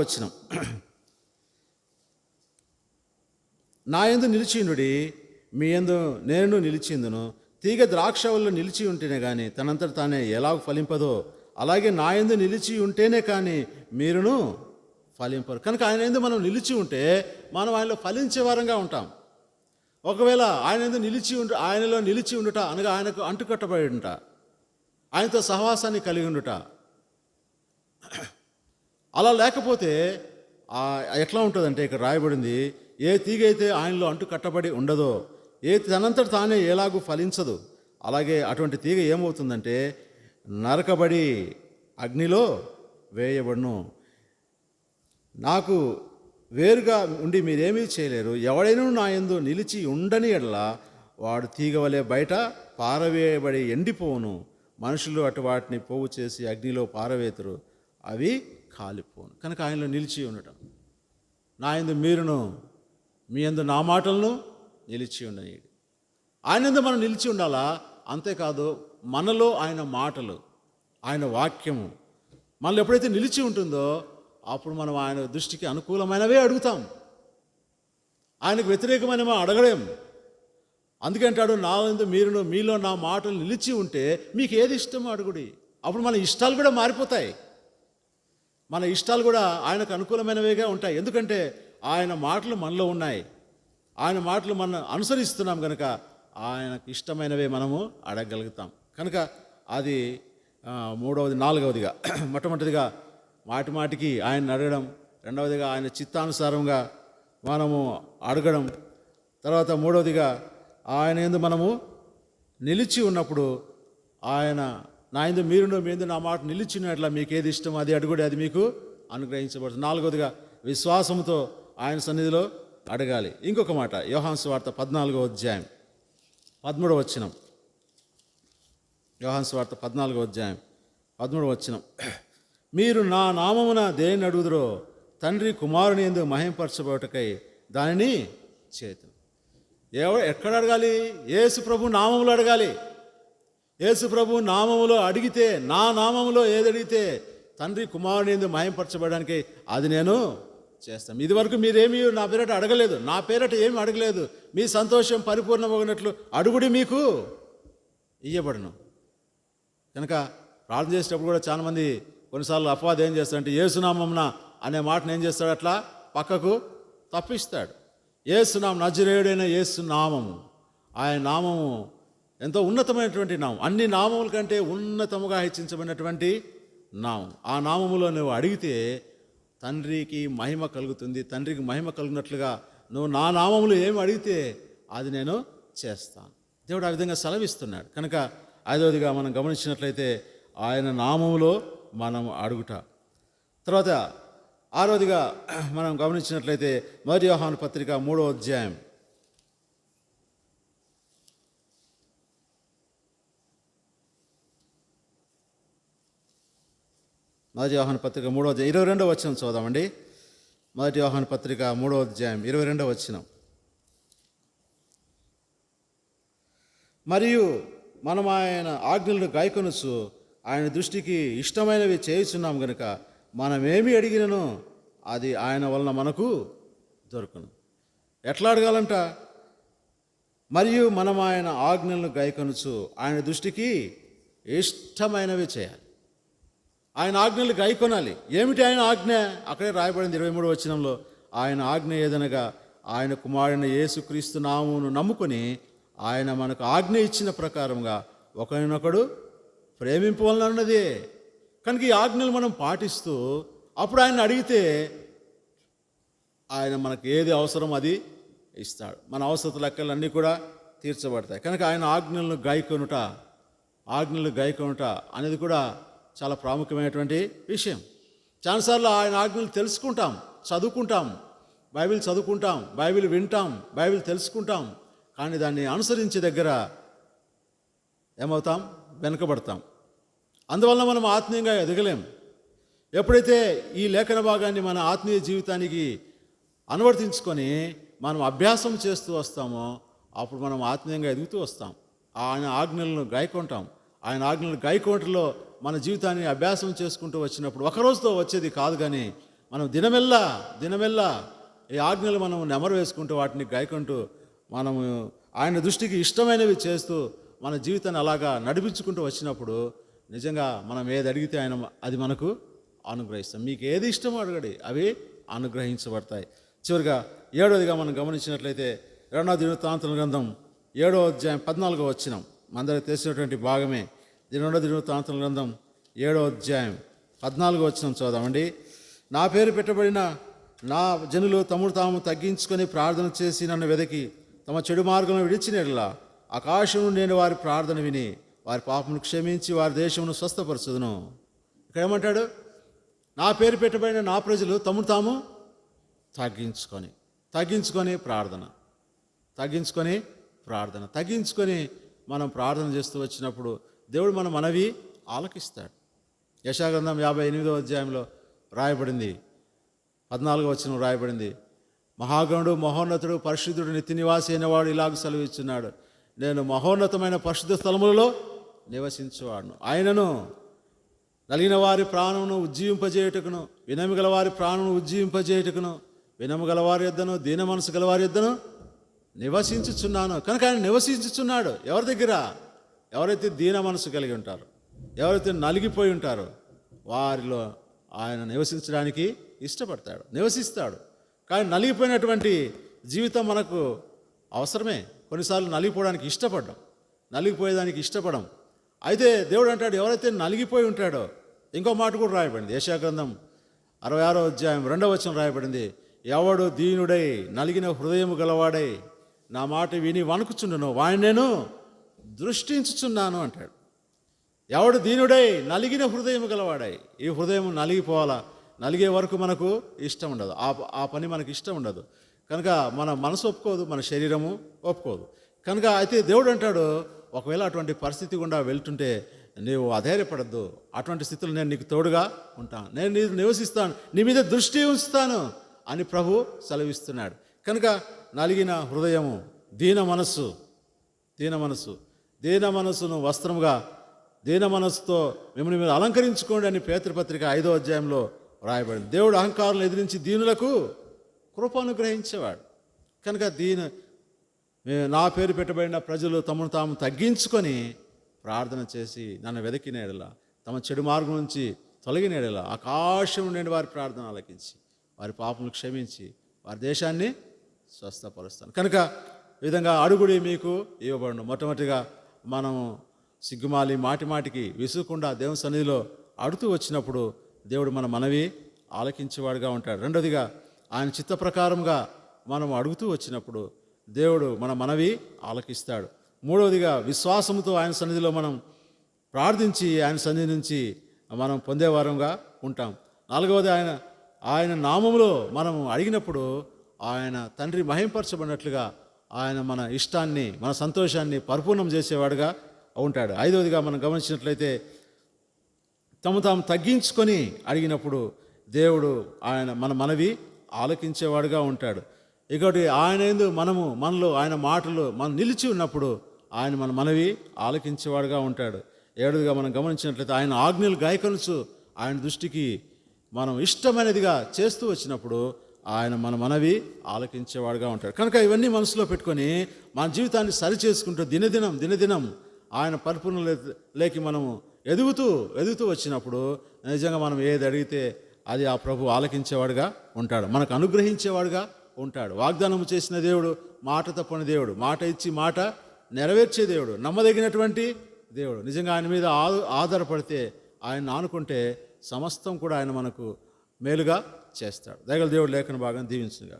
వచనం. నా యందు నిలిచిండుడి, మీ యందు నేను నిలిచిందును. తీగ ద్రాక్షవల్లో నిలిచి ఉంటేనే కానీ తనంతట తానే ఎలాగ ఫలింపదో అలాగే నా యందు నిలిచి ఉంటేనే కానీ మీరును ఫలింపరు. కనుక ఆయన యందు మనం నిలిచి ఉంటే మనం ఆయనలో ఫలించే వారంగా ఉంటాం. ఒకవేళ ఆయన యందు ఆయనలో నిలిచి ఉండుట అనగా ఆయనకు అంటుకట్టబడి ఉంట, ఆయనతో సహవాసాన్ని కలిగి ఉండుట. అలా లేకపోతే ఎట్లా ఉంటుందంటే ఇక్కడ రాయబడింది, ఏ తీగ అయితే ఆయనలో అంటు కట్టబడి ఉండదో, ఏ తనంతట తానే ఎలాగూ ఫలించదు, అలాగే అటువంటి తీగ ఏమవుతుందంటే నరకబడి అగ్నిలో వేయబడును. నాకు వేరుగా ఉండి మీరేమీ చేయలేరు. ఎవడైనా నా యందు నిలిచి ఉండని ఎడల వాడు తీగవలే బయట పారవేయబడి ఎండిపోవును. మనుషులు అటు వాటిని పోగు చేసి అగ్నిలో పారవేతురు, అవి కాలిపోను. కనుక ఆయనలో నిలిచి ఉండటం, నా యందు మీరును మీ యందు నా మాటలను నిలిచి ఉండని. ఆయన యందు మనం నిలిచి ఉండాలా. అంతేకాదు, మనలో ఆయన మాటలు, ఆయన వాక్యము మనలో ఎప్పుడైతే నిలిచి ఉంటుందో అప్పుడు మనం ఆయన దృష్టికి అనుకూలమైనవే అడుగుతాం. ఆయనకు వ్యతిరేకమైనవి అడగలేం. అందుకే అంటాడు, నా యందు మీరును మీలో నా మాటలు నిలిచి ఉంటే మీకు ఏది ఇష్టమో అడుగుడి. అప్పుడు మన ఇష్టాలు కూడా మారిపోతాయి. మన ఇష్టాలు కూడా ఆయనకు అనుకూలమైనవిగా ఉంటాయి. ఎందుకంటే ఆయన మాటలు మనలో ఉన్నాయి. ఆయన మాటలు మనం అనుసరిస్తున్నాం కనుక ఆయనకు ఇష్టమైనవే మనము అడగగలుగుతాం. కనుక అది మూడవది. నాలుగవదిగా, మొట్టమొదటిగా మాటి మాటికి ఆయన అడగడం, రెండవదిగా ఆయన చిత్తానుసారంగా మనము అడగడం, తర్వాత మూడవదిగా ఆయన యందు మనము నిలిచి ఉన్నప్పుడు ఆయన నా యందు మీరును మీ యందు నా మాట నిలిచినట్ల మీకు ఏది ఇష్టమో అది అడుగుడి, అది మీకు అనుగ్రహించబడుతుంది. నాలుగవదిగా విశ్వాసంతో ఆయన సన్నిధిలో అడగాలి. ఇంకొక మాట, యోహాను సువార్త 14వ అధ్యాయం 13వ వచనం. యోహాను సువార్త 14వ అధ్యాయం 13వ వచనం. మీరు నా నామమున దేనిని అడుగుదురో తండ్రి కుమారుని యందు మహింపరచబోటకై దానిని చేతును. ఎక్కడ అడగాలి? యేసు ప్రభు నామములో అడగాలి. యేసు ప్రభు నామములో అడిగితే, నా నామములో ఏది అడిగితే తండ్రి కుమారుని యందు మహింపరచబడడానికి అది నేను చేస్తాం. ఇది వరకు మీరేమీ నా పేరట అడగలేదు, నా పేరట ఏమి అడగలేదు. మీ సంతోషం పరిపూర్ణమగినట్లు అడుగుడి, మీకు ఇయ్యబడును. కనుక ప్రార్థన చేసేటప్పుడు కూడా చాలామంది కొన్నిసార్లు అపవాదం ఏం చేస్తాడంటే యేసునామమున అనే మాటను ఏం చేస్తాడు, అట్లా పక్కకు తప్పిస్తాడు. యేసునామం, నజరేయుడైన యేసు నామము, ఆయన నామము ఎంతో ఉన్నతమైనటువంటి నామం, అన్ని నామముల కంటే ఉన్నతముగా హెచ్చించబడినటువంటి నామం. ఆ నామములో నువ్వు అడిగితే తండ్రికి మహిమ కలుగుతుంది. తండ్రికి మహిమ కలిగినట్లుగా నువ్వు నా నామములో ఏమి అడిగితే అది నేను చేస్తాను. దేవుడు ఆ విధంగా సెలవిస్తున్నాడు. కనుక ఐదవదిగా మనం గమనించినట్లయితే ఆయన నామములో మనం అడుగుట. తర్వాత ఆరవదిగా మనం గమనించినట్లయితే మొదటి యోహాను పత్రిక 3వ అధ్యాయం 22వ వచనం చదుదామండి. 1 యోహాను పత్రిక 3వ అధ్యాయం 22వ వచనం. మరియు మనం ఆయన ఆజ్ఞలను గాయకొనుచు ఆయన దృష్టికి ఇష్టమైనవి చేయుచున్నాం గనుక మనమేమి అడిగినను అది ఆయన వలన మనకు దొరుకును. ఎట్లా అడగాలంట? మరియు మనం ఆయన ఆజ్ఞలను గాయకొనుచు ఆయన దృష్టికి ఇష్టమైనవి చేయాలి. ఆయన ఆజ్ఞలు గైకొనాలి. ఏమిటి ఆయన ఆజ్ఞ? అక్కడే రాయబడింది 23వ వచనంలో, ఆయన ఆజ్ఞ ఏదనగా ఆయన కుమారుని యేసుక్రీస్తు నామమును నమ్ముకొని ఆయన మనకు ఆజ్ఞ ఇచ్చిన ప్రకారంగా ఒకరినొకడు ప్రేమింపవలనన్నదే. కనుక ఈ ఆజ్ఞలు మనం పాటిస్తూ అప్పుడు ఆయన అడిగితే ఆయన మనకు ఏది అవసరం అది ఇస్తాడు. మన అవసర లెక్కలన్నీ కూడా తీర్చబడతాయి. కనుక ఆయన ఆజ్ఞలు గాయకొనుట అనేది కూడా చాలా ప్రాముఖ్యమైనటువంటి విషయం. చాలాసార్లు ఆయన ఆజ్ఞలు తెలుసుకుంటాం, చదువుకుంటాం, బైబిల్ చదువుకుంటాం, బైబిల్ వింటాం, బైబిల్ తెలుసుకుంటాం, కానీ దాన్ని అనుసరించే దగ్గర ఏమవుతాం? వెనుకబడతాం. అందువలన మనం ఆత్మీయంగా ఎదగలేం. ఎప్పుడైతే ఈ లేఖన భాగాన్ని మన ఆత్మీయ జీవితానికి అనువర్తించుకొని మనం అభ్యాసం చేస్తూ వస్తామో అప్పుడు మనం ఆత్మీయంగా ఎదుగుతూ వస్తాం. ఆయన ఆజ్ఞలను గాయకొంటాం. ఆయన ఆజ్ఞలను గాయకొనటంలో మన జీవితాన్ని అభ్యాసం చేసుకుంటూ వచ్చినప్పుడు ఒకరోజుతో వచ్చేది కాదు, కానీ మనం దినమెల్లా ఈ ఆజ్ఞలు మనం నెమరు వేసుకుంటూ వాటిని గాయకుంటూ మనము ఆయన దృష్టికి ఇష్టమైనవి చేస్తూ మన జీవితాన్ని అలాగా నడిపించుకుంటూ వచ్చినప్పుడు నిజంగా మనం ఏది అడిగితే ఆయన అది మనకు అనుగ్రహిస్తాం. మీకు ఏది ఇష్టమో అడగడి, అవి అనుగ్రహించబడతాయి. చివరిగా 7వదిగా మనం గమనించినట్లయితే 2వ దినవృత్తాంతముల గ్రంథం 7వ అధ్యాయం 14వ వచనం అందరికి తెలిసినటువంటి భాగమే. 2వ దినవృత్తాంతముల గ్రంథం 7వ అధ్యాయం 14వ వచనం చదుదామండి. నా పేరు పెట్టబడిన నా జనులు తమను తాము తగ్గించుకొని ప్రార్థన చేసి నన్ను వెదకి తమ చెడు మార్గంలో విడిచినట్లా ఆకాశము నేను వారి ప్రార్థన విని వారి పాపమును క్షమించి వారి దేశమును స్వస్థపరచుదును. ఇక్కడ ఏమంటాడు? నా పేరు పెట్టబడిన నా ప్రజలు తమను తాము తగ్గించుకొని మనం ప్రార్థన చేస్తూ వచ్చినప్పుడు దేవుడు మన మనవి ఆలకిస్తాడు. యెషయా గ్రంథం 58వ అధ్యాయంలో రాయబడింది, 14వ వచనం రాయబడింది, మహాగణుడు మహోన్నతుడు పరిశుద్ధుడు నిత్య నివాసి అయినవాడు ఇలాగ సెలవిస్తున్నాడు, నేను మహోన్నతమైన పరిశుద్ధ స్థలములలో నివసించువాడును. ఆయనను నలిగిన వారి ప్రాణమును ఉజ్జీవింపజేయుటకును, వినమిగల వారి ప్రాణమును ఉజ్జీవింపజేయుటకును, వినముగల వారి యొద్దను దీన మనసు గల వారి యొద్దను నివసించుచున్నాను. కనుక ఆయన నివసించుచున్నాడు ఎవరి దగ్గర? ఎవరైతే దీన మనసు కలిగి ఉంటారో, ఎవరైతే నలిగిపోయి ఉంటారో వారిలో ఆయన నివసించడానికి ఇష్టపడతాడు, నివసిస్తాడు. కానీ నలిగిపోయినటువంటి జీవితం మనకు అవసరమే. కొన్నిసార్లు నలిగిపోవడానికి ఇష్టపడం. అయితే దేవుడు అంటాడు, ఎవరైతే నలిగిపోయి ఉంటాడో, ఇంకో మాట కూడా రాయబడింది, యెషయా గ్రంథం 66వ అధ్యాయం 2వ వచనం రాయబడింది, ఎవడు దీనుడై నలిగిన హృదయము గలవాడై నా మాట విని వణుకుచుండును వాడిని నేను దృష్టించుచున్నాను అంటాడు. ఎవడు దీనుడై నలిగిన హృదయము గలవాడై, ఈ హృదయం నలిగిపోవాలా, నలిగే వరకు మనకు ఇష్టం ఉండదు, ఆ పని మనకు ఇష్టం ఉండదు. కనుక మన మనసు ఒప్పుకోదు, మన శరీరము ఒప్పుకోదు. కనుక అయితే దేవుడు అంటాడు, ఒకవేళ అటువంటి పరిస్థితి గుండా వెళ్తుంటే నీవు అధైర్యపడద్దు, అటువంటి స్థితిలో నేను నీకు తోడుగా ఉంటాను, నేను నీ నివసిస్తాను, నీ మీద దృష్టి ఉంచుతాను అని ప్రభు సెలవిస్తున్నాడు. కనుక నలిగిన హృదయము, దీన మనస్సును వస్త్రముగా, దీన మనస్సుతో మిమ్మల్ని మీరు అలంకరించుకోండి అని పేతురుపత్రిక 5వ అధ్యాయంలో రాయబడింది. దేవుడు అహంకారులను ఎదిరించి దీనులకు కృప అనుగ్రహించేవాడు. కనుక నా పేరు పెట్టబడిన ప్రజలు తమను తాము తగ్గించుకొని ప్రార్థన చేసి నన్ను వెతికిన ఎడల, తమ చెడు మార్గం నుంచి తొలగిన ఎడల ఆకాశం నుండి వారి ప్రార్థన ఆలకించి వారి పాపములు క్షమించి వారి దేశాన్ని స్వస్థపరుస్తాను. కనుక ఈ విధంగా అడుగుడి మీకు ఇవ్వబడును. మొట్టమొదటిగా మనము సిగ్గుమాలి మాటికి విసుగకుండా దేవుని సన్నిధిలో అడుగుతూ వచ్చినప్పుడు దేవుడు మన మనవి ఆలకించేవాడుగా ఉంటాడు. రెండోదిగా ఆయన చిత్త ప్రకారంగా మనం అడుగుతూ వచ్చినప్పుడు దేవుడు మన మనవి ఆలకిస్తాడు. మూడవదిగా విశ్వాసంతో ఆయన సన్నిధిలో మనం ప్రార్థించి ఆయన సన్నిధి నుంచి మనం పొందేవారంగా ఉంటాం. నాలుగవది ఆయన నామములో మనం అడిగినప్పుడు ఆయన తండ్రి మహింపరచబడినట్లుగా ఆయన మన ఇష్టాన్ని, మన సంతోషాన్ని పరిపూర్ణం చేసేవాడుగా ఉంటాడు. ఐదవదిగా మనం గమనించినట్లయితే తాము తగ్గించుకొని అడిగినప్పుడు దేవుడు ఆయన మన మనవి ఆలకించేవాడుగా ఉంటాడు. ఇంకోటి మనలో ఆయన మాటలు మనం నిలిచి ఉన్నప్పుడు ఆయన మన మనవి ఆలకించేవాడుగా ఉంటాడు. ఏడుదిగా మనం గమనించినట్లయితే ఆయన ఆజ్ఞలు గాయకొనుచు ఆయన దృష్టికి మనం ఇష్టమైనదిగా చేస్తూ వచ్చినప్పుడు ఆయన మన మనవి ఆలకించేవాడుగా ఉంటాడు. కనుక ఇవన్నీ మనసులో పెట్టుకొని మన జీవితాన్ని సరి చేసుకుంటూ దినదినం ఆయన పరిపూర్ణలోకి మనము ఎదుగుతూ వచ్చినప్పుడు నిజంగా మనం ఏది అడిగితే అది ఆ ప్రభు ఆలకించేవాడుగా ఉంటాడు, మనకు అనుగ్రహించేవాడుగా ఉంటాడు. వాగ్దానము చేసిన దేవుడు, మాట తప్పని దేవుడు, మాట ఇచ్చి మాట నెరవేర్చే దేవుడు, నమ్మదగినటువంటి దేవుడు. నిజంగా ఆయన మీద ఆధారపడితే, ఆయన ఆనుకుంటే సమస్తం కూడా ఆయన మనకు మేలుగా చేస్తాడు. దయగల దేవుడు లేఖన భాగం దీవించుగా.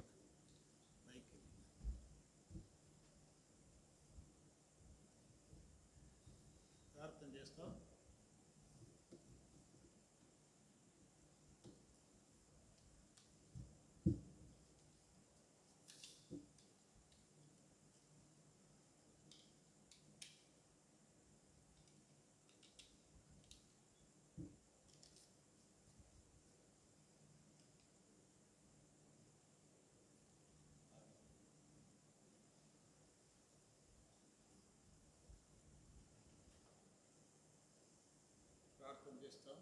ప్రార్థన చేస్తాం.